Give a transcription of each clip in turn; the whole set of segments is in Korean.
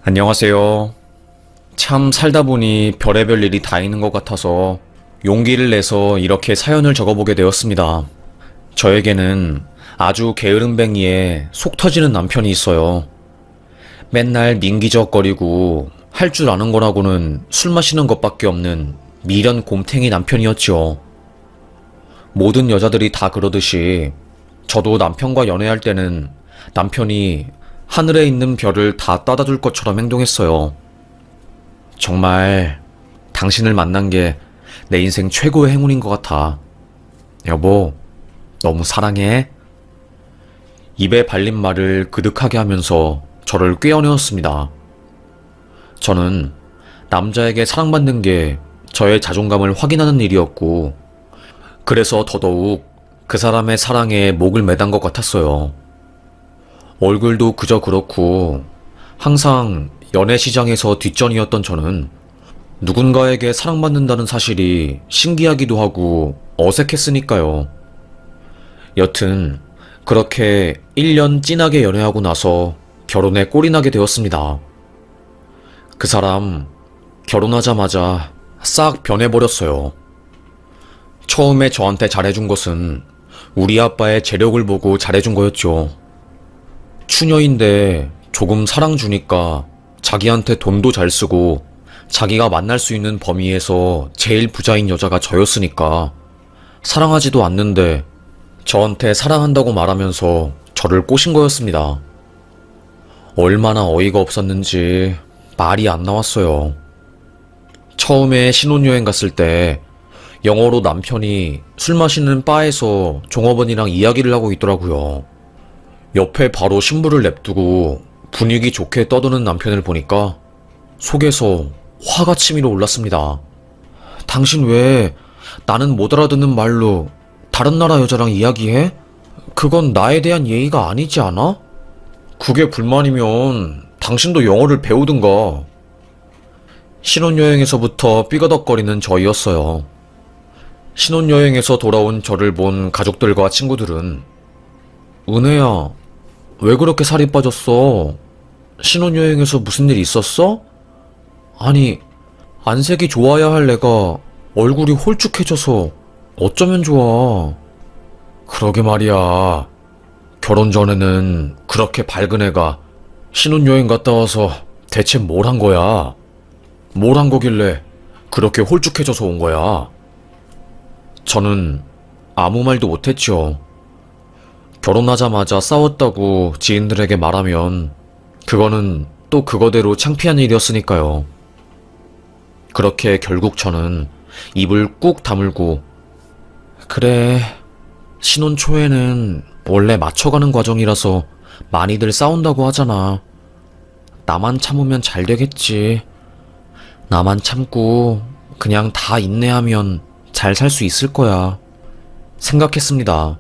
안녕하세요. 참 살다 보니 별의별 일이 다 있는 것 같아서 용기를 내서 이렇게 사연을 적어보게 되었습니다. 저에게는 아주 게으름뱅이에 속 터지는 남편이 있어요. 맨날 민기적거리고 할 줄 아는 거라고는 술 마시는 것밖에 없는 미련 곰탱이 남편이었죠. 모든 여자들이 다 그러듯이 저도 남편과 연애할 때는 남편이 하늘에 있는 별을 다 따다 줄 것처럼 행동했어요. 정말 당신을 만난 게 내 인생 최고의 행운인 것 같아. 여보, 너무 사랑해. 입에 발린 말을 그득하게 하면서 저를 꿰어내었습니다. 저는 남자에게 사랑받는 게 저의 자존감을 확인하는 일이었고, 그래서 더더욱 그 사람의 사랑에 목을 매단 것 같았어요. 얼굴도 그저 그렇고 항상 연애 시장에서 뒷전이었던 저는 누군가에게 사랑받는다는 사실이 신기하기도 하고 어색했으니까요. 여튼 그렇게 1년 진하게 연애하고 나서 결혼에 꼴이 나게 되었습니다. 그 사람 결혼하자마자 싹 변해버렸어요. 처음에 저한테 잘해준 것은 우리 아빠의 재력을 보고 잘해준 거였죠. 추녀인데 조금 사랑 주니까 자기한테 돈도 잘 쓰고 자기가 만날 수 있는 범위에서 제일 부자인 여자가 저였으니까 사랑하지도 않는데 저한테 사랑한다고 말하면서 저를 꼬신 거였습니다. 얼마나 어이가 없었는지 말이 안 나왔어요. 처음에 신혼여행 갔을 때 영어로 남편이 술 마시는 바에서 종업원이랑 이야기를 하고 있더라고요. 옆에 바로 신부를 냅두고 분위기 좋게 떠드는 남편을 보니까 속에서 화가 치밀어 올랐습니다. 당신 왜 나는 못 알아듣는 말로 다른 나라 여자랑 이야기해? 그건 나에 대한 예의가 아니지 않아? 그게 불만이면 당신도 영어를 배우든가. 신혼여행에서부터 삐거덕거리는 저희였어요. 신혼여행에서 돌아온 저를 본 가족들과 친구들은 은혜야, 왜 그렇게 살이 빠졌어? 신혼여행에서 무슨 일 있었어? 아니, 안색이 좋아야 할 내가 얼굴이 홀쭉해져서 어쩌면 좋아. 그러게 말이야. 결혼 전에는 그렇게 밝은 애가 신혼여행 갔다 와서 대체 뭘 한 거야? 뭘 한 거길래 그렇게 홀쭉해져서 온 거야? 저는 아무 말도 못했죠. 결혼하자마자 싸웠다고 지인들에게 말하면 그거는 또 그거대로 창피한 일이었으니까요. 그렇게 결국 저는 입을 꾹 다물고 그래, 신혼 초에는 원래 맞춰가는 과정이라서 많이들 싸운다고 하잖아. 나만 참으면 잘 되겠지. 나만 참고 그냥 다 인내하면 잘 살 수 있을 거야. 생각했습니다.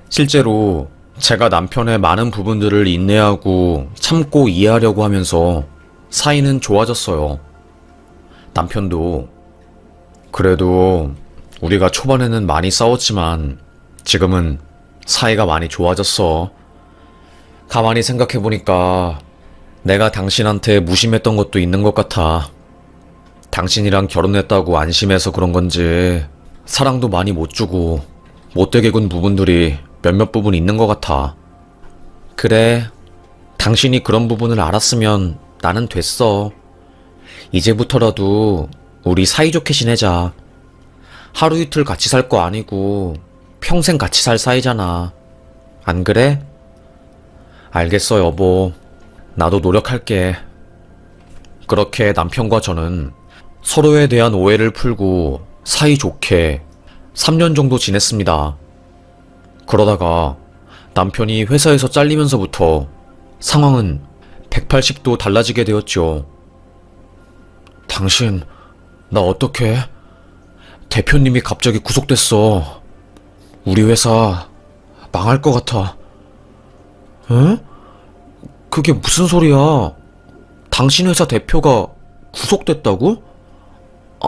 실제로 제가 남편의 많은 부분들을 인내하고 참고 이해하려고 하면서 사이는 좋아졌어요. 남편도 그래도 우리가 초반에는 많이 싸웠지만 지금은 사이가 많이 좋아졌어. 가만히 생각해보니까 내가 당신한테 무심했던 것도 있는 것 같아. 당신이랑 결혼했다고 안심해서 그런 건지 사랑도 많이 못 주고 못되게 군 부분들이 몇몇 부분 있는 것 같아. 그래, 당신이 그런 부분을 알았으면 나는 됐어. 이제부터라도 우리 사이좋게 지내자. 하루 이틀 같이 살 거 아니고 평생 같이 살 사이잖아. 안 그래? 알겠어, 여보. 나도 노력할게. 그렇게 남편과 저는 서로에 대한 오해를 풀고 사이좋게 3년 정도 지냈습니다. 그러다가 남편이 회사에서 잘리면서부터 상황은 180도 달라지게 되었죠. 당신, 나 어떡해? 대표님이 갑자기 구속됐어. 우리 회사 망할 것 같아. 에? 그게 무슨 소리야? 당신 회사 대표가 구속됐다고?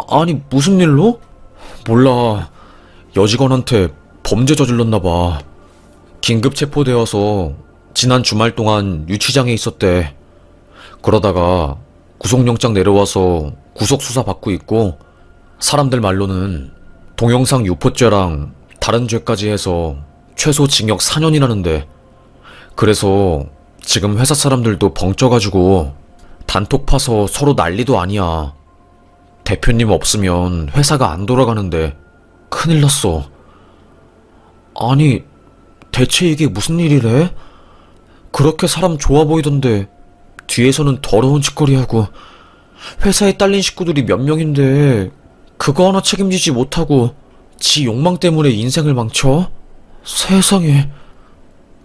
아니, 무슨 일로? 몰라. 여직원한테 범죄 저질렀나봐. 긴급 체포되어서 지난 주말 동안 유치장에 있었대. 그러다가 구속영장 내려와서 구속수사 받고 있고, 사람들 말로는 동영상 유포죄랑 다른 죄까지 해서 최소 징역 4년이라는데, 그래서 지금 회사 사람들도 벙쪄가지고 단톡 파서 서로 난리도 아니야. 대표님 없으면 회사가 안 돌아가는데 큰일 났어. 아니, 대체 이게 무슨 일이래? 그렇게 사람 좋아 보이던데 뒤에서는 더러운 짓거리하고, 회사에 딸린 식구들이 몇 명인데 그거 하나 책임지지 못하고 지 욕망 때문에 인생을 망쳐? 세상에.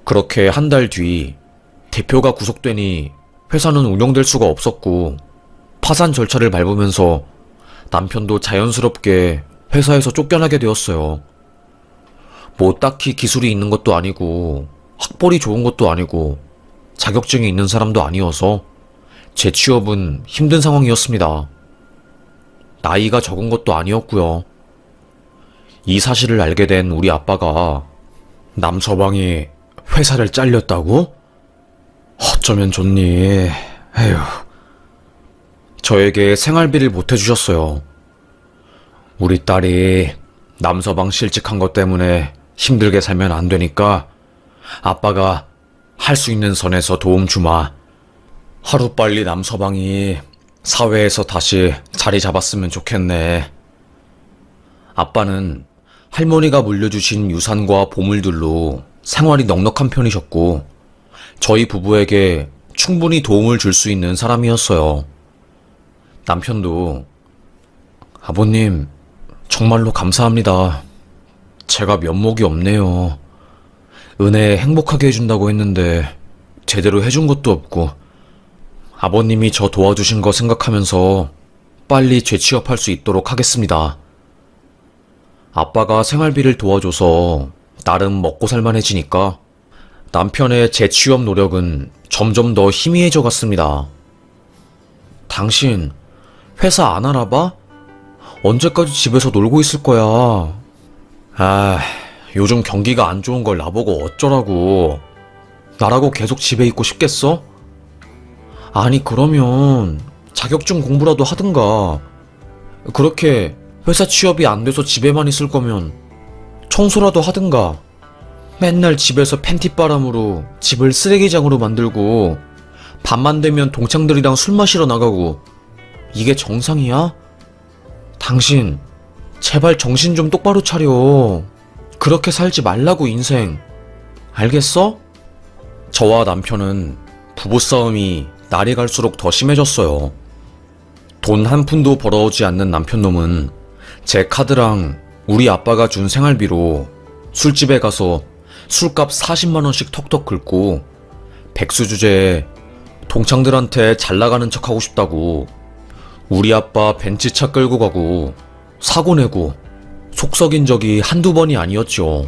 그렇게 한 달 뒤 대표가 구속되니 회사는 운영될 수가 없었고, 파산 절차를 밟으면서 남편도 자연스럽게 회사에서 쫓겨나게 되었어요. 뭐 딱히 기술이 있는 것도 아니고 학벌이 좋은 것도 아니고 자격증이 있는 사람도 아니어서 재취업은 힘든 상황이었습니다. 나이가 적은 것도 아니었고요. 이 사실을 알게 된 우리 아빠가 남서방이 회사를 잘렸다고? 어쩌면 좋니. 에휴. 저에게 생활비를 보태주셨어요. 우리 딸이 남서방 실직한 것 때문에 힘들게 살면 안 되니까 아빠가 할 수 있는 선에서 도움 주마. 하루빨리 남서방이 사회에서 다시 자리 잡았으면 좋겠네. 아빠는 할머니가 물려주신 유산과 보물들로 생활이 넉넉한 편이셨고, 저희 부부에게 충분히 도움을 줄 수 있는 사람이었어요. 남편도 아버님 정말로 감사합니다. 제가 면목이 없네요. 은혜 행복하게 해준다고 했는데 제대로 해준 것도 없고, 아버님이 저 도와주신 거 생각하면서 빨리 재취업할 수 있도록 하겠습니다. 아빠가 생활비를 도와줘서 나름 먹고 살만해지니까 남편의 재취업 노력은 점점 더 희미해져 갔습니다. 당신 회사 안 알아봐? 언제까지 집에서 놀고 있을 거야? 아, 요즘 경기가 안 좋은 걸 나보고 어쩌라고. 나라고 계속 집에 있고 싶겠어? 아니, 그러면 자격증 공부라도 하든가. 그렇게 회사 취업이 안 돼서 집에만 있을 거면 청소라도 하든가. 맨날 집에서 팬티바람으로 집을 쓰레기장으로 만들고 밤만 되면 동창들이랑 술 마시러 나가고, 이게 정상이야? 당신 제발 정신 좀 똑바로 차려. 그렇게 살지 말라고, 인생. 알겠어? 저와 남편은 부부싸움이 날이 갈수록 더 심해졌어요. 돈 한 푼도 벌어오지 않는 남편놈은 제 카드랑 우리 아빠가 준 생활비로 술집에 가서 술값 40만원씩 턱턱 긁고, 백수 주제에 동창들한테 잘나가는 척하고 싶다고 우리 아빠 벤츠차 끌고 가고 사고 내고 속 썩인 적이 한두 번이 아니었죠.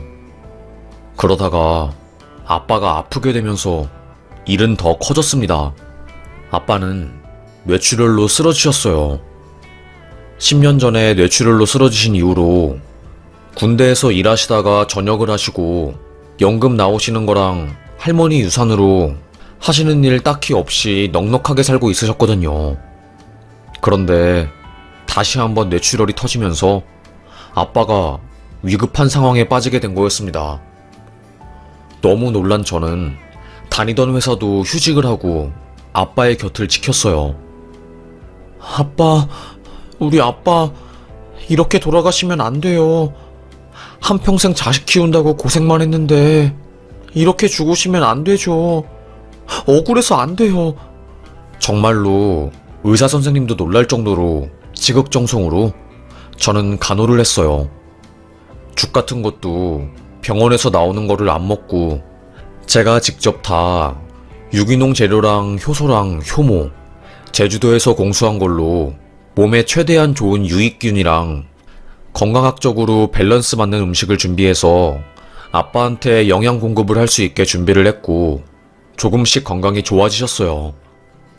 그러다가 아빠가 아프게 되면서 일은 더 커졌습니다. 아빠는 뇌출혈로 쓰러지셨어요. 10년 전에 뇌출혈로 쓰러지신 이후로 군대에서 일하시다가 전역을 하시고 연금 나오시는 거랑 할머니 유산으로 하시는 일 딱히 없이 넉넉하게 살고 있으셨거든요. 그런데 다시 한번 뇌출혈이 터지면서 아빠가 위급한 상황에 빠지게 된 거였습니다. 너무 놀란 저는 다니던 회사도 휴직을 하고 아빠의 곁을 지켰어요. 아빠, 우리 아빠 이렇게 돌아가시면 안 돼요. 한평생 자식 키운다고 고생만 했는데 이렇게 죽으시면 안 되죠. 억울해서 안 돼요. 정말로 의사 선생님도 놀랄 정도로 지극정성으로 저는 간호를 했어요. 죽 같은 것도 병원에서 나오는 거를 안 먹고 제가 직접 다 유기농 재료랑 효소랑 효모, 제주도에서 공수한 걸로 몸에 최대한 좋은 유익균이랑 건강학적으로 밸런스 맞는 음식을 준비해서 아빠한테 영양 공급을 할 수 있게 준비를 했고, 조금씩 건강이 좋아지셨어요.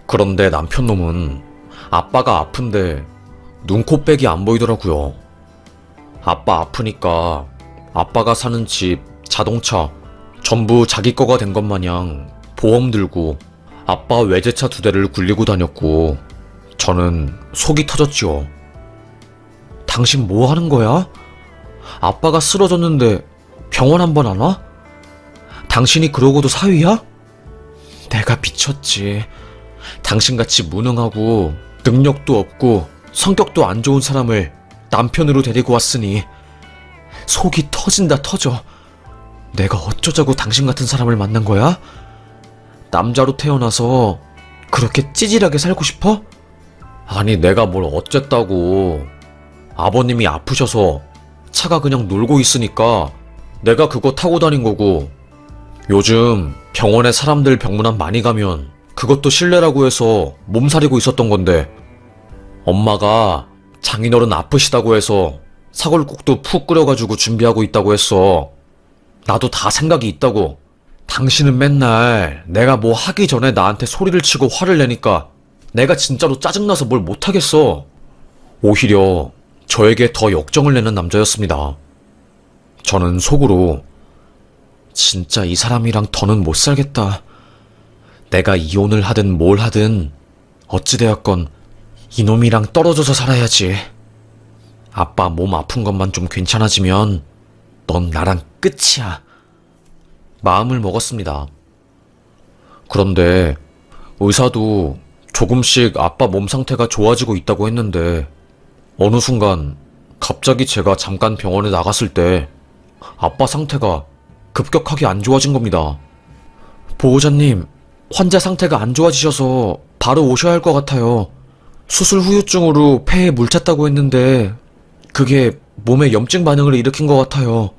그런데 남편놈은 아빠가 아픈데 눈코빼기 안 보이더라고요. 아빠 아프니까 아빠가 사는 집, 자동차 전부 자기 거가 된 것 마냥 보험 들고 아빠 외제차 2대를 굴리고 다녔고 저는 속이 터졌지요. 당신 뭐 하는 거야? 아빠가 쓰러졌는데 병원 한 번 안 와? 당신이 그러고도 사위야? 내가 미쳤지. 당신같이 무능하고 능력도 없고 성격도 안 좋은 사람을 남편으로 데리고 왔으니 속이 터진다 터져. 내가 어쩌자고 당신 같은 사람을 만난 거야? 남자로 태어나서 그렇게 찌질하게 살고 싶어? 아니 내가 뭘 어쨌다고. 아버님이 아프셔서 차가 그냥 놀고 있으니까 내가 그거 타고 다닌 거고, 요즘 병원에 사람들 병문안 많이 가면 그것도 실례라고 해서 몸살이고 있었던 건데, 엄마가 장인어른 아프시다고 해서 사골국도 푹 끓여가지고 준비하고 있다고 했어. 나도 다 생각이 있다고. 당신은 맨날 내가 뭐 하기 전에 나한테 소리를 치고 화를 내니까 내가 진짜로 짜증나서 뭘 못하겠어. 오히려 저에게 더 역정을 내는 남자였습니다. 저는 속으로 진짜 이 사람이랑 더는 못 살겠다. 내가 이혼을 하든 뭘 하든 어찌되었건 이놈이랑 떨어져서 살아야지. 아빠 몸 아픈 것만 좀 괜찮아지면 넌 나랑 끝이야. 마음을 먹었습니다. 그런데 의사도 조금씩 아빠 몸 상태가 좋아지고 있다고 했는데, 어느 순간 갑자기 제가 잠깐 병원에 나갔을 때 아빠 상태가 급격하게 안 좋아진 겁니다. 보호자님, 환자 상태가 안 좋아지셔서 바로 오셔야 할 것 같아요. 수술 후유증으로 폐에 물 찼다고 했는데 그게 몸에 염증 반응을 일으킨 것 같아요.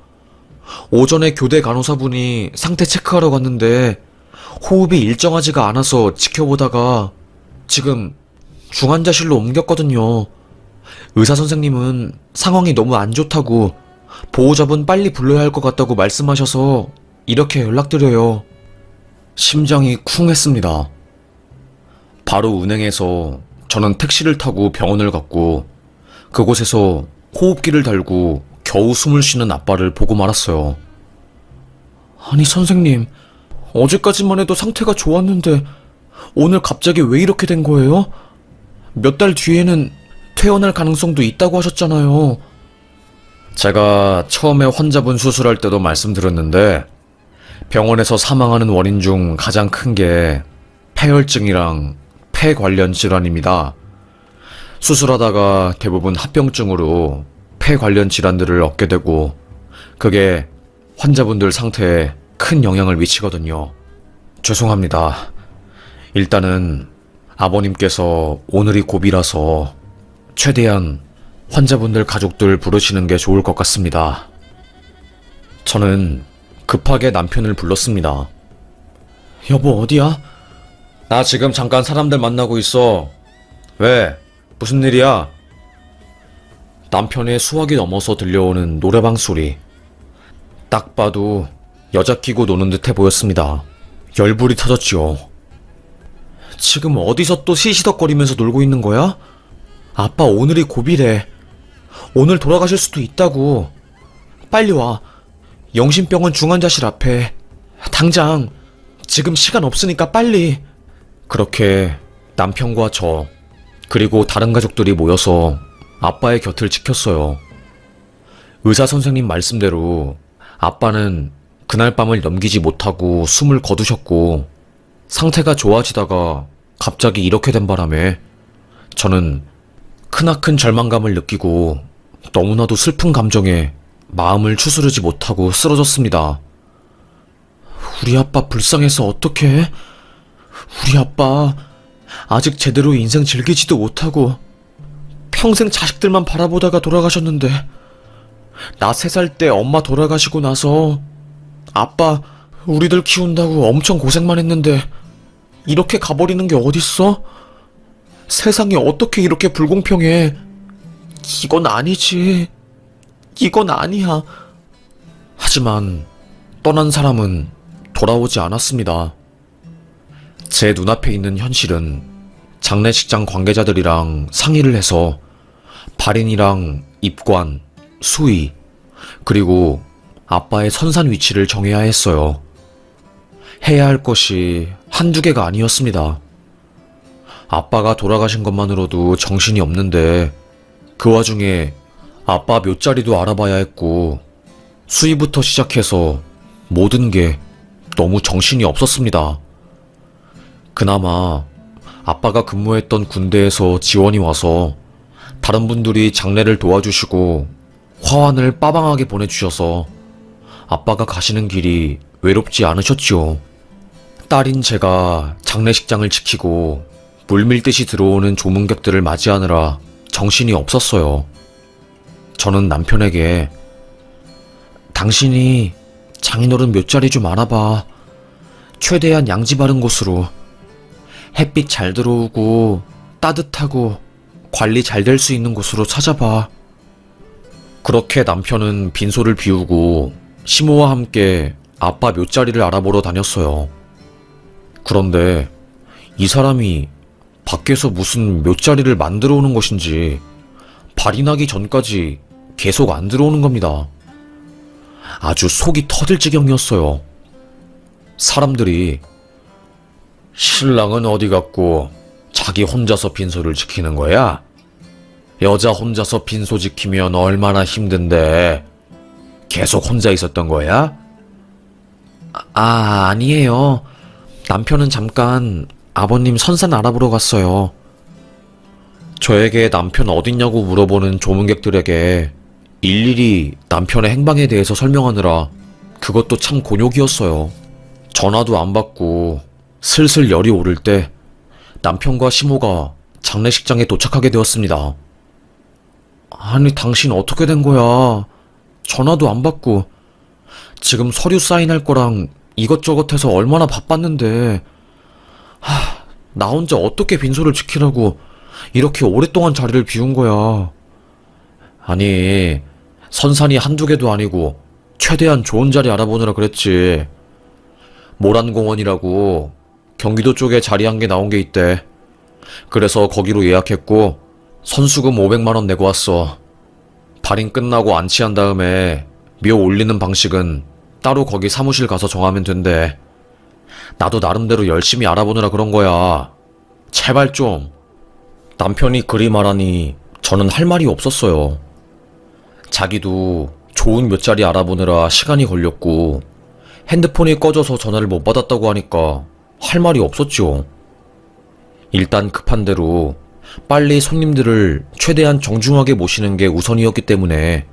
오전에 교대 간호사분이 상태 체크하러 갔는데 호흡이 일정하지가 않아서 지켜보다가 지금 중환자실로 옮겼거든요. 의사 선생님은 상황이 너무 안 좋다고 보호자분 빨리 불러야 할 것 같다고 말씀하셔서 이렇게 연락드려요. 심장이 쿵 했습니다. 바로 은행에서 저는 택시를 타고 병원을 갔고, 그곳에서 호흡기를 달고 겨우 숨을 쉬는 아빠를 보고 말았어요. 아니 선생님, 어제까지만 해도 상태가 좋았는데 오늘 갑자기 왜 이렇게 된 거예요? 몇 달 뒤에는 퇴원할 가능성도 있다고 하셨잖아요. 제가 처음에 환자분 수술할 때도 말씀드렸는데, 병원에서 사망하는 원인 중 가장 큰 게 폐혈증이랑 폐 관련 질환입니다. 수술하다가 대부분 합병증으로 폐 관련 질환들을 얻게 되고, 그게 환자분들 상태에 큰 영향을 미치거든요. 죄송합니다. 일단은 아버님께서 오늘이 고비라서 최대한 환자분들 가족들 부르시는 게 좋을 것 같습니다. 저는 급하게 남편을 불렀습니다. 여보 어디야? 나 지금 잠깐 사람들 만나고 있어. 왜? 무슨 일이야? 남편의 수화기 넘어서 들려오는 노래방 소리. 딱 봐도 여자 끼고 노는 듯해 보였습니다. 열불이 터졌지요. 지금 어디서 또 시시덕거리면서 놀고 있는 거야? 아빠 오늘이 고비래. 오늘 돌아가실 수도 있다고. 빨리 와. 영신병원 중환자실 앞에. 당장. 지금 시간 없으니까 빨리. 그렇게 남편과 저, 그리고 다른 가족들이 모여서 아빠의 곁을 지켰어요. 의사 선생님 말씀대로 아빠는 그날 밤을 넘기지 못하고 숨을 거두셨고, 상태가 좋아지다가 갑자기 이렇게 된 바람에 저는 크나큰 절망감을 느끼고 너무나도 슬픈 감정에 마음을 추스르지 못하고 쓰러졌습니다. 우리 아빠 불쌍해서 어떡해? 우리 아빠 아직 제대로 인생 즐기지도 못하고 평생 자식들만 바라보다가 돌아가셨는데, 나 3살 때 엄마 돌아가시고 나서 아빠 우리들 키운다고 엄청 고생만 했는데 이렇게 가버리는 게 어딨어? 세상이 어떻게 이렇게 불공평해. 이건 아니지. 이건 아니야. 하지만 떠난 사람은 돌아오지 않았습니다. 제 눈앞에 있는 현실은 장례식장 관계자들이랑 상의를 해서 발인이랑 입관, 수의, 그리고 아빠의 선산 위치를 정해야 했어요. 해야 할 것이 한두 개가 아니었습니다. 아빠가 돌아가신 것만으로도 정신이 없는데 그 와중에 아빠 묘자리도 알아봐야 했고 수위부터 시작해서 모든 게 너무 정신이 없었습니다. 그나마 아빠가 근무했던 군대에서 지원이 와서 다른 분들이 장례를 도와주시고 화환을 빠방하게 보내주셔서 아빠가 가시는 길이 외롭지 않으셨지요. 딸인 제가 장례식장을 지키고 물밀듯이 들어오는 조문객들을 맞이하느라 정신이 없었어요. 저는 남편에게 당신이 장인어른 묘자리 좀 알아봐. 최대한 양지 바른 곳으로. 햇빛 잘 들어오고 따뜻하고 관리 잘 될 수 있는 곳으로 찾아봐. 그렇게 남편은 빈소를 비우고 시모와 함께 아빠 묘자리를 알아보러 다녔어요. 그런데 이 사람이 밖에서 무슨 묘자리를 만들어 오는 것인지 발이 나기 전까지 계속 안 들어오는 겁니다. 아주 속이 터질 지경이었어요. 사람들이 신랑은 어디 갔고 자기 혼자서 빈소를 지키는 거야? 여자 혼자서 빈소 지키면 얼마나 힘든데 계속 혼자 있었던 거야? 아니에요. 남편은 잠깐 아버님 선산 알아보러 갔어요. 저에게 남편 어딨냐고 물어보는 조문객들에게 일일이 남편의 행방에 대해서 설명하느라 그것도 참 곤욕이었어요. 전화도 안 받고 슬슬 열이 오를 때 남편과 시모가 장례식장에 도착하게 되었습니다. 아니, 당신 어떻게 된 거야? 전화도 안 받고. 지금 서류 사인할 거랑 이것저것 해서 얼마나 바빴는데. 나 혼자 어떻게 빈소를 지키라고 이렇게 오랫동안 자리를 비운 거야. 아니, 선산이 한두 개도 아니고 최대한 좋은 자리 알아보느라 그랬지. 모란공원이라고 경기도 쪽에 자리 한 개 나온 게 있대. 그래서 거기로 예약했고 선수금 500만원 내고 왔어. 발인 끝나고 안치한 다음에 묘 올리는 방식은 따로 거기 사무실 가서 정하면 된대. 나도 나름대로 열심히 알아보느라 그런 거야. 제발 좀. 남편이 그리 말하니 저는 할 말이 없었어요. 자기도 좋은 묘자리 알아보느라 시간이 걸렸고 핸드폰이 꺼져서 전화를 못 받았다고 하니까 할 말이 없었죠. 일단 급한 대로 빨리 손님들을 최대한 정중하게 모시는 게 우선이었기 때문에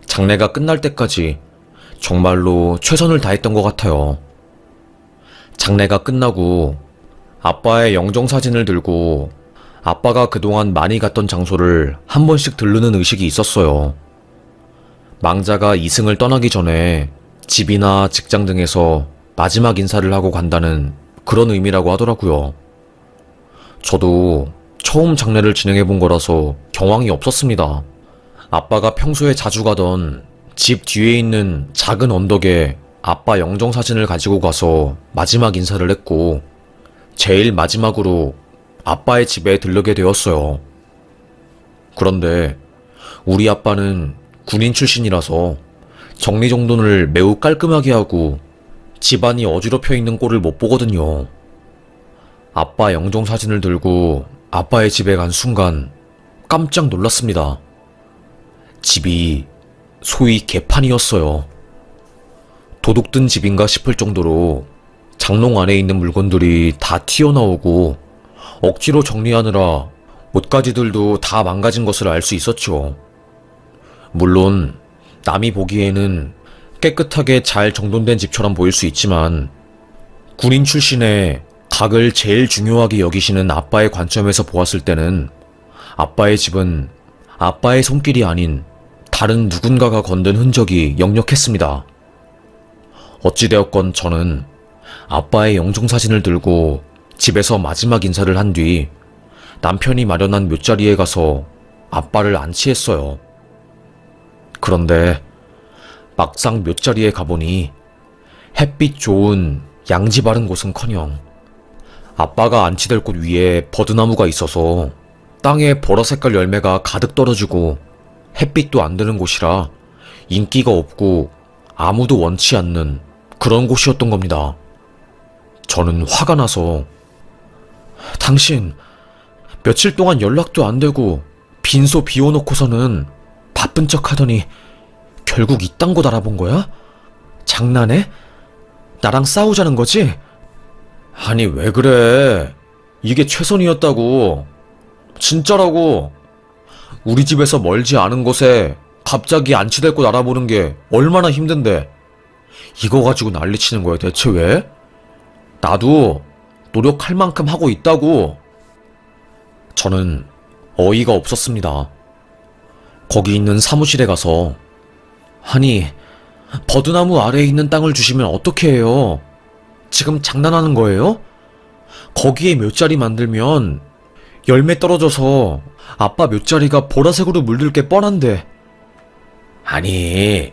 장례가 끝날 때까지 정말로 최선을 다했던 것 같아요. 장례가 끝나고 아빠의 영정사진을 들고 아빠가 그동안 많이 갔던 장소를 한 번씩 들르는 의식이 있었어요. 망자가 이승을 떠나기 전에 집이나 직장 등에서 마지막 인사를 하고 간다는 그런 의미라고 하더라고요. 저도 처음 장례를 진행해본 거라서 경황이 없었습니다. 아빠가 평소에 자주 가던 집 뒤에 있는 작은 언덕에 아빠 영정사진을 가지고 가서 마지막 인사를 했고 제일 마지막으로 아빠의 집에 들르게 되었어요. 그런데 우리 아빠는 군인 출신이라서 정리정돈을 매우 깔끔하게 하고 집안이 어지럽혀 있는 꼴을 못 보거든요. 아빠 영정사진을 들고 아빠의 집에 간 순간 깜짝 놀랐습니다. 집이 소위 개판이었어요. 도둑 든 집인가 싶을 정도로 장롱 안에 있는 물건들이 다 튀어나오고 억지로 정리하느라 옷가지들도 다 망가진 것을 알 수 있었죠. 물론 남이 보기에는 깨끗하게 잘 정돈된 집처럼 보일 수 있지만 군인 출신의 각을 제일 중요하게 여기시는 아빠의 관점에서 보았을 때는 아빠의 집은 아빠의 손길이 아닌 다른 누군가가 건든 흔적이 역력했습니다. 어찌되었건 저는 아빠의 영정사진을 들고 집에서 마지막 인사를 한 뒤 남편이 마련한 묘자리에 가서 아빠를 안치했어요. 그런데 막상 묘자리에 가보니 햇빛 좋은 양지 바른 곳은커녕 아빠가 안치될 곳 위에 버드나무가 있어서 땅에 보라색깔 열매가 가득 떨어지고 햇빛도 안 드는 곳이라 인기가 없고 아무도 원치 않는 그런 곳이었던 겁니다. 저는 화가 나서 당신 며칠 동안 연락도 안 되고 빈소 비워놓고서는 바쁜 척 하더니 결국 이딴 곳 알아본 거야? 장난해? 나랑 싸우자는 거지? 아니 왜 그래? 이게 최선이었다고. 진짜라고. 우리 집에서 멀지 않은 곳에 갑자기 안치될 곳 알아보는 게 얼마나 힘든데 이거 가지고 난리치는 거야 대체 왜? 나도 노력할 만큼 하고 있다고. 저는 어이가 없었습니다. 거기 있는 사무실에 가서 아니 버드나무 아래에 있는 땅을 주시면 어떻게 해요? 지금 장난하는 거예요? 거기에 묫자리 만들면 열매 떨어져서 아빠 묫자리가 보라색으로 물들 게 뻔한데. 아니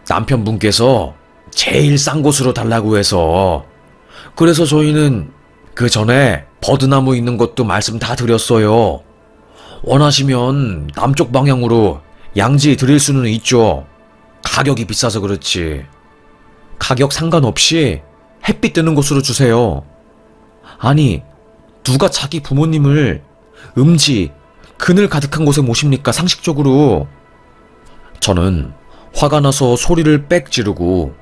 남편분께서 제일 싼 곳으로 달라고 해서 그래서 저희는 그 전에 버드나무 있는 것도 말씀 다 드렸어요. 원하시면 남쪽 방향으로 양지 드릴 수는 있죠. 가격이 비싸서 그렇지. 가격 상관없이 햇빛 드는 곳으로 주세요. 아니 누가 자기 부모님을 음지, 그늘 가득한 곳에 모십니까 상식적으로. 저는 화가 나서 소리를 빽 지르고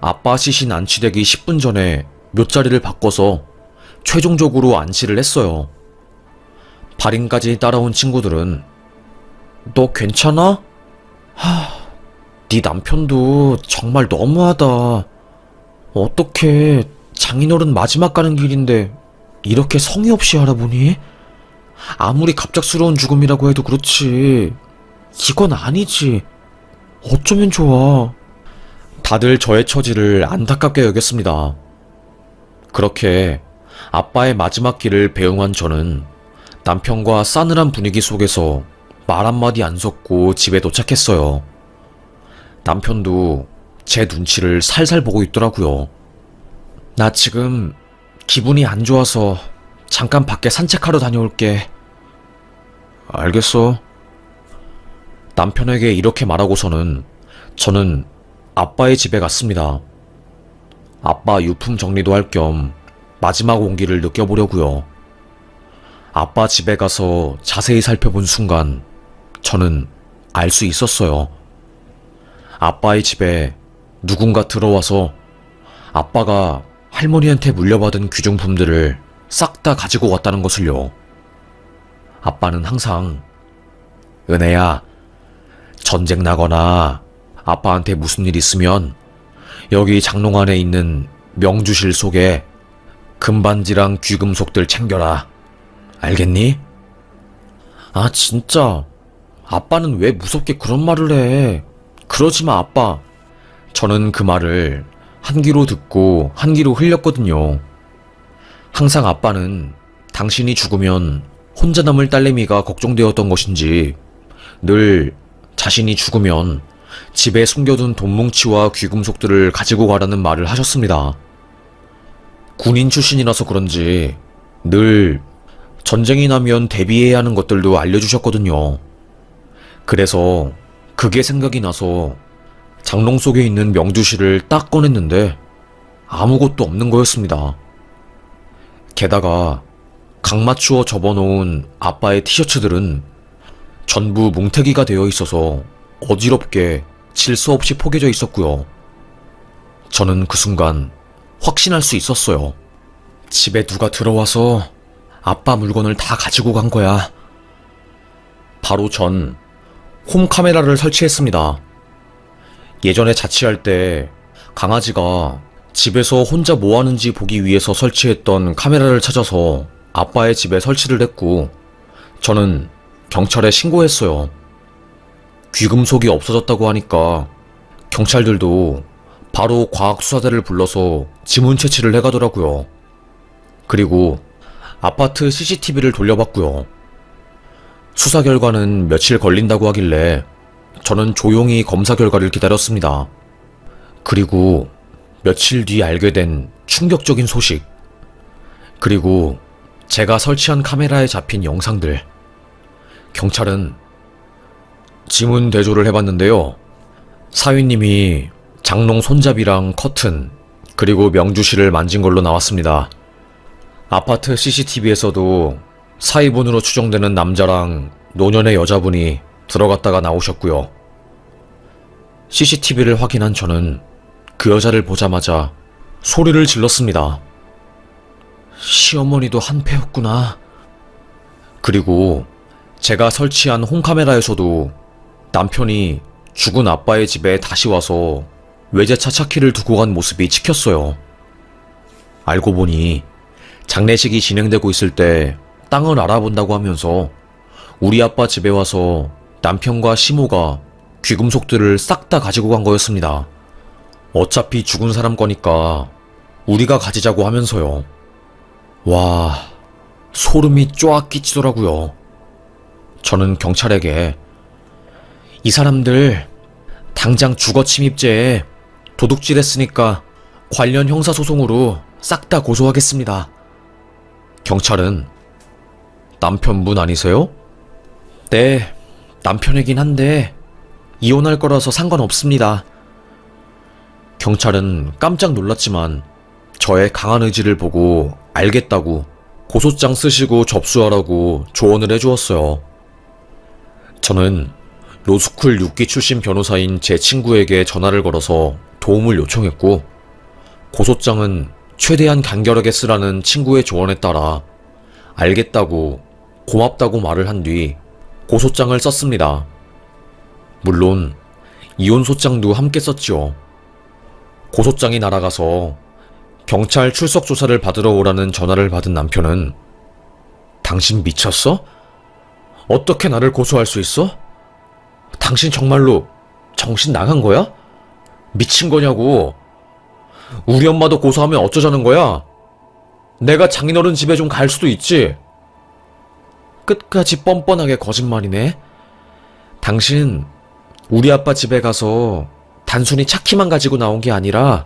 아빠 시신 안치되기 10분 전에 묫자리를 바꿔서 최종적으로 안치를 했어요. 발인까지 따라온 친구들은 너 괜찮아? 네 남편도 정말 너무하다. 어떻게 장인어른 마지막 가는 길인데 이렇게 성의 없이 알아보니? 아무리 갑작스러운 죽음이라고 해도 그렇지 이건 아니지. 어쩌면 좋아. 다들 저의 처지를 안타깝게 여겼습니다. 그렇게 아빠의 마지막 길을 배웅한 저는 남편과 싸늘한 분위기 속에서 말 한마디 안 섞고 집에 도착했어요. 남편도 제 눈치를 살살 보고 있더라고요. 나 지금 기분이 안 좋아서 잠깐 밖에 산책하러 다녀올게. 알겠어. 남편에게 이렇게 말하고서는 저는 아빠의 집에 갔습니다. 아빠 유품 정리도 할 겸 마지막 온기를 느껴보려고요. 아빠 집에 가서 자세히 살펴본 순간 저는 알 수 있었어요. 아빠의 집에 누군가 들어와서 아빠가 할머니한테 물려받은 귀중품들을 싹 다 가지고 왔다는 것을요. 아빠는 항상 은혜야, 전쟁 나거나 아빠한테 무슨 일 있으면 여기 장롱 안에 있는 명주실 속에 금반지랑 귀금속들 챙겨라. 알겠니? 아 진짜 아빠는 왜 무섭게 그런 말을 해. 그러지마 아빠. 저는 그 말을 한 귀로 듣고 한 귀로 흘렸거든요. 항상 아빠는 당신이 죽으면 혼자 남을 딸내미가 걱정되었던 것인지 늘 자신이 죽으면 집에 숨겨둔 돈뭉치와 귀금속들을 가지고 가라는 말을 하셨습니다. 군인 출신이라서 그런지 늘 전쟁이 나면 대비해야 하는 것들도 알려주셨거든요. 그래서 그게 생각이 나서 장롱 속에 있는 명주실을 딱 꺼냈는데 아무것도 없는 거였습니다. 게다가 각맞추어 접어놓은 아빠의 티셔츠들은 전부 뭉태기가 되어 있어서 어지럽게 질서 없이 포개져 있었고요. 저는 그 순간 확신할 수 있었어요. 집에 누가 들어와서 아빠 물건을 다 가지고 간 거야. 바로 전 홈카메라를 설치했습니다. 예전에 자취할 때 강아지가 집에서 혼자 뭐 하는지 보기 위해서 설치했던 카메라를 찾아서 아빠의 집에 설치를 했고 저는 경찰에 신고했어요. 귀금속이 없어졌다고 하니까 경찰들도 바로 과학수사대를 불러서 지문 채취를 해가더라고요. 그리고 아파트 CCTV를 돌려봤고요. 수사 결과는 며칠 걸린다고 하길래 저는 조용히 검사 결과를 기다렸습니다. 그리고 며칠 뒤 알게 된 충격적인 소식, 그리고 제가 설치한 카메라에 잡힌 영상들. 경찰은 지문 대조를 해봤는데요. 사위님이 장롱 손잡이랑 커튼, 그리고 명주실을 만진 걸로 나왔습니다. 아파트 CCTV에서도 사이본으로 추정되는 남자랑 노년의 여자분이 들어갔다가 나오셨고요. CCTV를 확인한 저는 그 여자를 보자마자 소리를 질렀습니다. 시어머니도 한패였구나. 그리고 제가 설치한 홈카메라에서도 남편이 죽은 아빠의 집에 다시 와서 외제차 차키를 두고 간 모습이 찍혔어요. 알고 보니 장례식이 진행되고 있을 때 땅을 알아본다고 하면서 우리 아빠 집에 와서 남편과 시모가 귀금속들을 싹 다 가지고 간 거였습니다. 어차피 죽은 사람 거니까 우리가 가지자고 하면서요. 와, 소름이 쫙 끼치더라고요. 저는 경찰에게 이 사람들 당장 주거침입죄에 도둑질했으니까 관련 형사소송으로 싹 다 고소하겠습니다. 경찰은 남편분 아니세요? 네, 남편이긴 한데 이혼할 거라서 상관없습니다. 경찰은 깜짝 놀랐지만 저의 강한 의지를 보고 알겠다고 고소장 쓰시고 접수하라고 조언을 해주었어요. 저는 로스쿨 6기 출신 변호사인 제 친구에게 전화를 걸어서 도움을 요청했고, 고소장은 최대한 간결하게 쓰라는 친구의 조언에 따라 알겠다고 고맙다고 말을 한 뒤 고소장을 썼습니다. 물론 이혼 소장도 함께 썼지요. 고소장이 날아가서 경찰 출석 조사를 받으러 오라는 전화를 받은 남편은 당신 미쳤어? 어떻게 나를 고소할 수 있어? 당신 정말로 정신 나간 거야? 미친 거냐고. 우리 엄마도 고소하면 어쩌자는 거야? 내가 장인어른 집에 좀 갈 수도 있지. 끝까지 뻔뻔하게 거짓말이네. 당신 우리 아빠 집에 가서 단순히 차키만 가지고 나온 게 아니라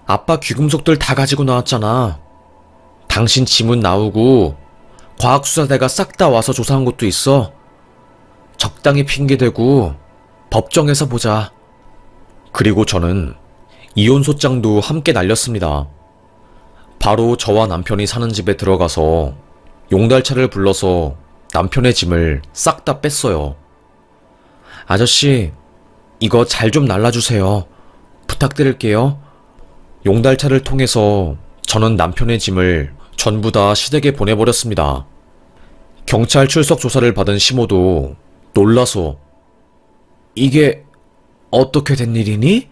아빠 귀금속들 다 가지고 나왔잖아. 당신 지문 나오고 과학수사대가 싹 다 와서 조사한 것도 있어. 적당히 핑계대고 법정에서 보자. 그리고 저는 이혼 소장도 함께 날렸습니다. 바로 저와 남편이 사는 집에 들어가서 용달차를 불러서 남편의 짐을 싹 다 뺐어요. 아저씨, 이거 잘 좀 날라주세요. 부탁드릴게요. 용달차를 통해서 저는 남편의 짐을 전부 다 시댁에 보내버렸습니다. 경찰 출석 조사를 받은 시모도 놀라서 이게 어떻게 된 일이니?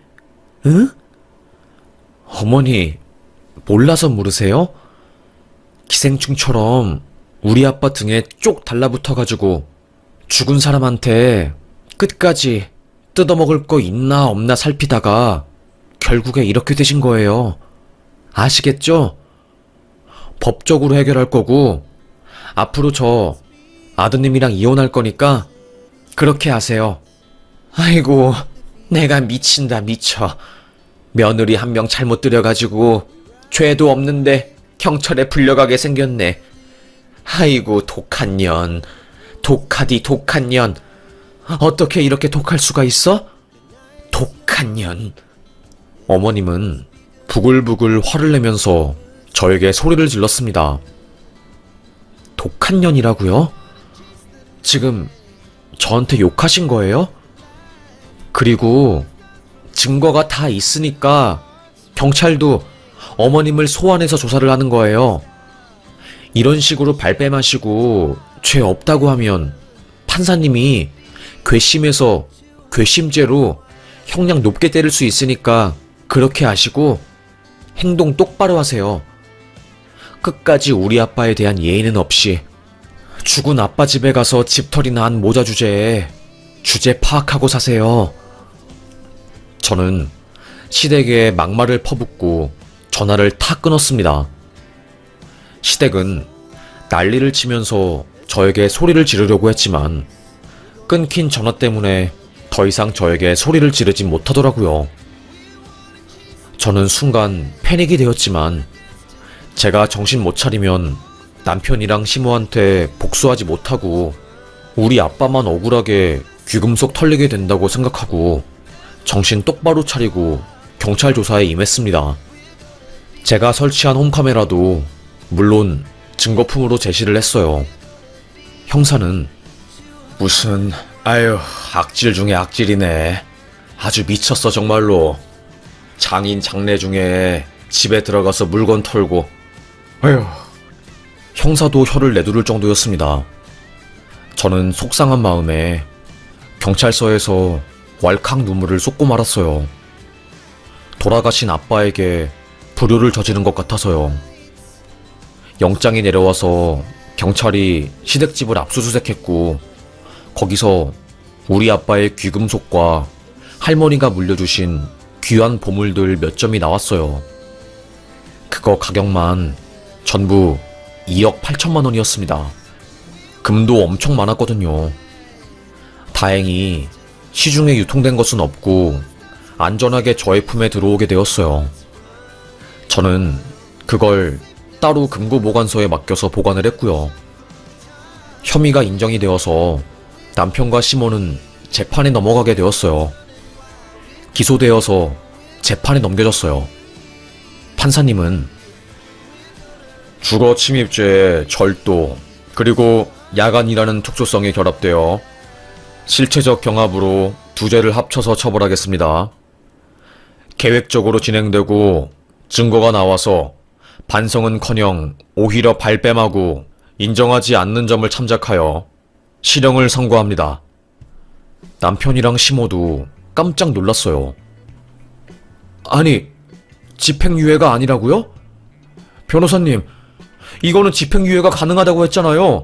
응? 어머니, 몰라서 물으세요? 기생충처럼 우리 아빠 등에 쪽 달라붙어가지고 죽은 사람한테 끝까지 뜯어먹을 거 있나 없나 살피다가 결국에 이렇게 되신 거예요. 아시겠죠? 법적으로 해결할 거고 앞으로 저 아드님이랑 이혼할 거니까 그렇게 하세요. 아이고, 내가 미친다 미쳐. 며느리 한 명 잘못 들여가지고 죄도 없는데 경찰에 불려가게 생겼네. 아이고, 독한 년. 독하디 독한 년. 어떻게 이렇게 독할 수가 있어? 독한 년. 어머님은 부글부글 화를 내면서 저에게 소리를 질렀습니다. 독한 년이라고요? 지금 저한테 욕하신 거예요? 그리고 증거가 다 있으니까 경찰도 어머님을 소환해서 조사를 하는 거예요. 이런 식으로 발뺌하시고 죄 없다고 하면 판사님이 괘씸해서 괘씸죄로 형량 높게 때릴 수 있으니까 그렇게 하시고 행동 똑바로 하세요. 끝까지 우리 아빠에 대한 예의는 없이 죽은 아빠 집에 가서 집털이나 한 모자 주제에 주제 파악하고 사세요. 저는 시댁에 막말을 퍼붓고 전화를 탁 끊었습니다. 시댁은 난리를 치면서 저에게 소리를 지르려고 했지만 끊긴 전화 때문에 더 이상 저에게 소리를 지르지 못하더라고요. 저는 순간 패닉이 되었지만 제가 정신 못 차리면 남편이랑 시모한테 복수하지 못하고 우리 아빠만 억울하게 귀금속 털리게 된다고 생각하고 정신 똑바로 차리고 경찰 조사에 임했습니다. 제가 설치한 홈카메라도 물론 증거품으로 제시를 했어요. 형사는 무슨 아유 악질 중에 악질이네. 아주 미쳤어 정말로. 장인 장례 중에 집에 들어가서 물건 털고. 아휴. 형사도 혀를 내두를 정도였습니다. 저는 속상한 마음에 경찰서에서 왈칵 눈물을 쏟고 말았어요. 돌아가신 아빠에게 불효를 저지른 것 같아서요. 영장이 내려와서 경찰이 시댁집을 압수수색했고 거기서 우리 아빠의 귀금속과 할머니가 물려주신 귀한 보물들 몇 점이 나왔어요. 그거 가격만 전부 2억 8천만 원이었습니다. 금도 엄청 많았거든요. 다행히 시중에 유통된 것은 없고 안전하게 저의 품에 들어오게 되었어요. 저는 그걸 따로 금고보관소에 맡겨서 보관을 했고요. 혐의가 인정이 되어서 남편과 시모는 재판에 넘어가게 되었어요. 기소되어서 재판에 넘겨졌어요. 판사님은 주거 침입죄, 절도, 그리고 야간이라는 특수성이 결합되어 실체적 경합으로 두 죄를 합쳐서 처벌하겠습니다. 계획적으로 진행되고 증거가 나와서 반성은커녕 오히려 발뺌하고 인정하지 않는 점을 참작하여 실형을 선고합니다. 남편이랑 시모도 깜짝 놀랐어요. 아니, 집행유예가 아니라고요? 변호사님, 이거는 집행유예가 가능하다고 했잖아요.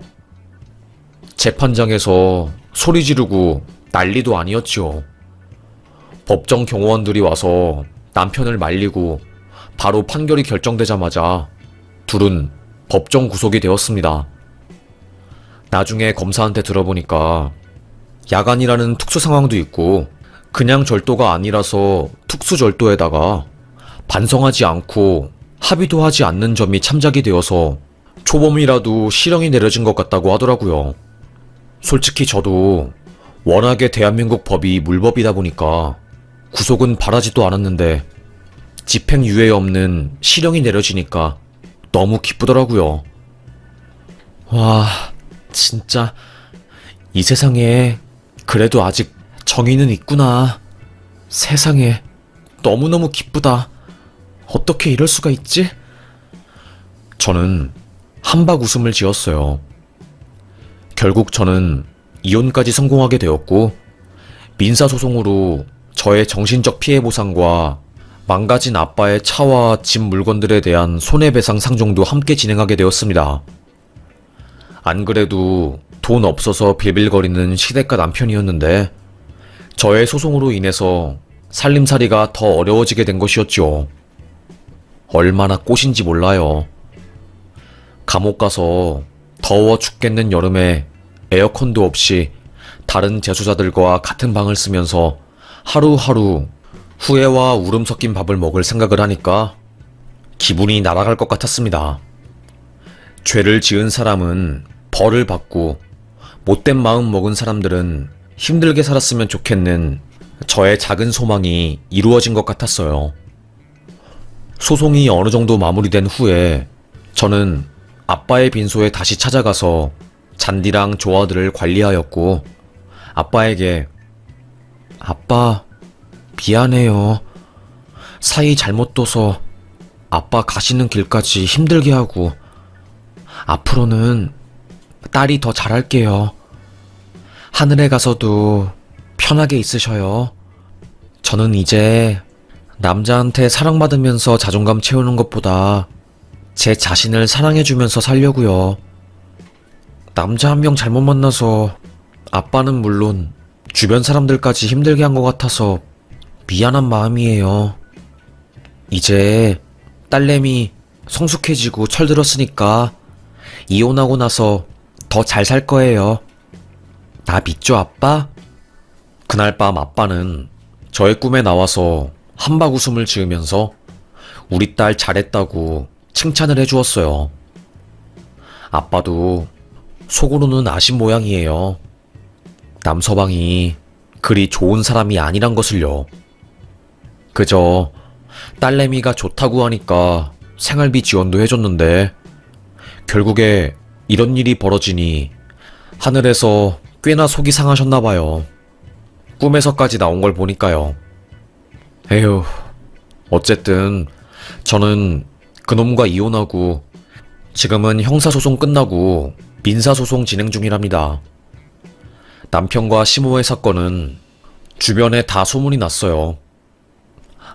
재판장에서 소리 지르고 난리도 아니었지요. 법정 경호원들이 와서 남편을 말리고 바로 판결이 결정되자마자 둘은 법정 구속이 되었습니다. 나중에 검사한테 들어보니까 야간이라는 특수 상황도 있고 그냥 절도가 아니라서 특수절도에다가 반성하지 않고 합의도 하지 않는 점이 참작이 되어서 초범이라도 실형이 내려진 것 같다고 하더라고요. 솔직히 저도 워낙에 대한민국 법이 물법이다 보니까 구속은 바라지도 않았는데 집행유예 없는 실형이 내려지니까 너무 기쁘더라고요. 와, 진짜 이 세상에 그래도 아직 정의는 있구나. 세상에 너무너무 기쁘다. 어떻게 이럴 수가 있지? 저는 한박 웃음을 지었어요. 결국 저는 이혼까지 성공하게 되었고 민사소송으로 저의 정신적 피해 보상과 망가진 아빠의 차와 집 물건들에 대한 손해배상 상정도 함께 진행하게 되었습니다. 안 그래도 돈 없어서 빌빌거리는 시댁과 남편이었는데 저의 소송으로 인해서 살림살이가 더 어려워지게 된 것이었죠. 얼마나 꽃인지 몰라요. 감옥 가서 더워 죽겠는 여름에 에어컨도 없이 다른 재수자들과 같은 방을 쓰면서 하루하루 후회와 울음 섞인 밥을 먹을 생각을 하니까 기분이 날아갈 것 같았습니다. 죄를 지은 사람은 벌을 받고 못된 마음 먹은 사람들은 힘들게 살았으면 좋겠는 저의 작은 소망이 이루어진 것 같았어요. 소송이 어느 정도 마무리된 후에 저는 아빠의 빈소에 다시 찾아가서 잔디랑 조화들을 관리하였고 아빠에게 아빠 미안해요. 사이 잘못 둬서 아빠 가시는 길까지 힘들게 하고 앞으로는 딸이 더 잘할게요. 하늘에 가서도 편하게 있으셔요. 저는 이제 남자한테 사랑받으면서 자존감 채우는 것보다 제 자신을 사랑해주면서 살려고요. 남자 한 명 잘못 만나서 아빠는 물론 주변 사람들까지 힘들게 한 것 같아서 미안한 마음이에요. 이제 딸내미 성숙해지고 철들었으니까 이혼하고 나서 더 잘 살 거예요. 나 믿죠, 아빠? 그날 밤 아빠는 저의 꿈에 나와서 한박 웃음을 지으면서 우리 딸 잘했다고 칭찬을 해주었어요. 아빠도 속으로는 아신 모양이에요. 남서방이 그리 좋은 사람이 아니란 것을요. 그저 딸내미가 좋다고 하니까 생활비 지원도 해줬는데 결국에 이런 일이 벌어지니 하늘에서 꽤나 속이 상하셨나봐요. 꿈에서까지 나온 걸 보니까요. 에휴, 어쨌든 저는 그놈과 이혼하고 지금은 형사소송 끝나고 민사소송 진행 중이랍니다. 남편과 시모의 사건은 주변에 다 소문이 났어요.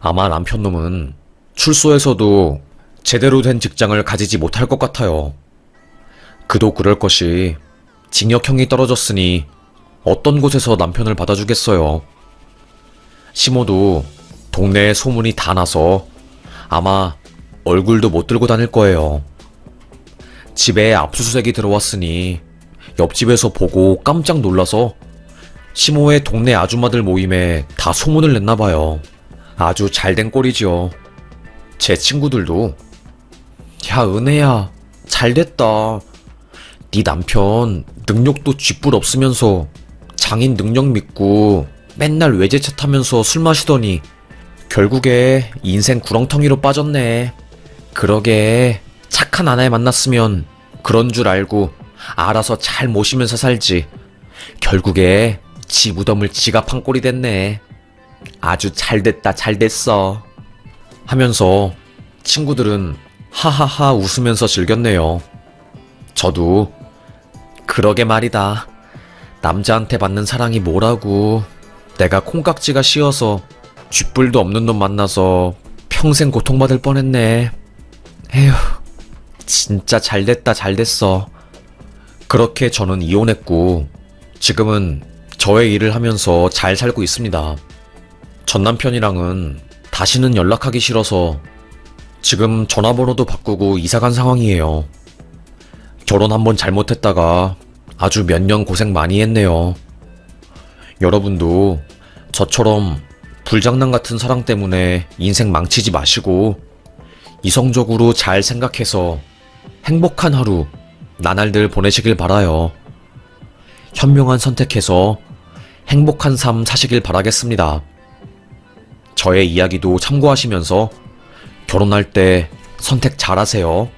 아마 남편놈은 출소해서도 제대로 된 직장을 가지지 못할 것 같아요. 그도 그럴 것이 징역형이 떨어졌으니 어떤 곳에서 남편을 받아주겠어요. 시모도 동네에 소문이 다 나서 아마 얼굴도 못 들고 다닐 거예요. 집에 압수수색이 들어왔으니 옆집에서 보고 깜짝 놀라서 시모의 동네 아줌마들 모임에 다 소문을 냈나봐요. 아주 잘된 꼴이지요. 제 친구들도 야 은혜야 잘됐다. 네 남편 능력도 쥐뿔 없으면서 장인 능력 믿고 맨날 외제차 타면서 술 마시더니 결국에 인생 구렁텅이로 빠졌네. 그러게 착한 아내 만났으면 그런 줄 알고 알아서 잘 모시면서 살지. 결국에 지 무덤을 지가 판 꼴이 됐네. 아주 잘됐다 잘됐어 하면서 친구들은 하하하 웃으면서 즐겼네요. 저도 그러게 말이다. 남자한테 받는 사랑이 뭐라고. 내가 콩깍지가 씌어서 쥐뿔도 없는 놈 만나서 평생 고통받을 뻔했네. 에휴, 진짜 잘됐다 잘됐어. 그렇게 저는 이혼했고 지금은 저의 일을 하면서 잘 살고 있습니다. 전 남편이랑은 다시는 연락하기 싫어서 지금 전화번호도 바꾸고 이사간 상황이에요. 결혼 한번 잘못했다가 아주 몇 년 고생 많이 했네요. 여러분도 저처럼 불장난 같은 사랑 때문에 인생 망치지 마시고 이성적으로 잘 생각해서 행복한 하루, 나날들 보내시길 바라요. 현명한 선택해서 행복한 삶 사시길 바라겠습니다. 저의 이야기도 참고하시면서 결혼할 때 선택 잘하세요.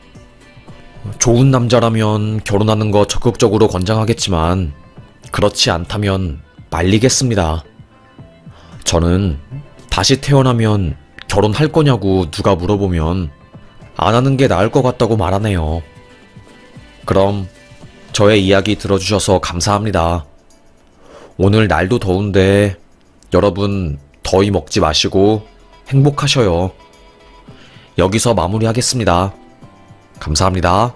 좋은 남자라면 결혼하는 거 적극적으로 권장하겠지만 그렇지 않다면 말리겠습니다. 저는 다시 태어나면 결혼할 거냐고 누가 물어보면 안 하는 게 나을 것 같다고 말하네요. 그럼 저의 이야기 들어주셔서 감사합니다. 오늘 날도 더운데 여러분 더위 먹지 마시고 행복하셔요. 여기서 마무리하겠습니다. 감사합니다.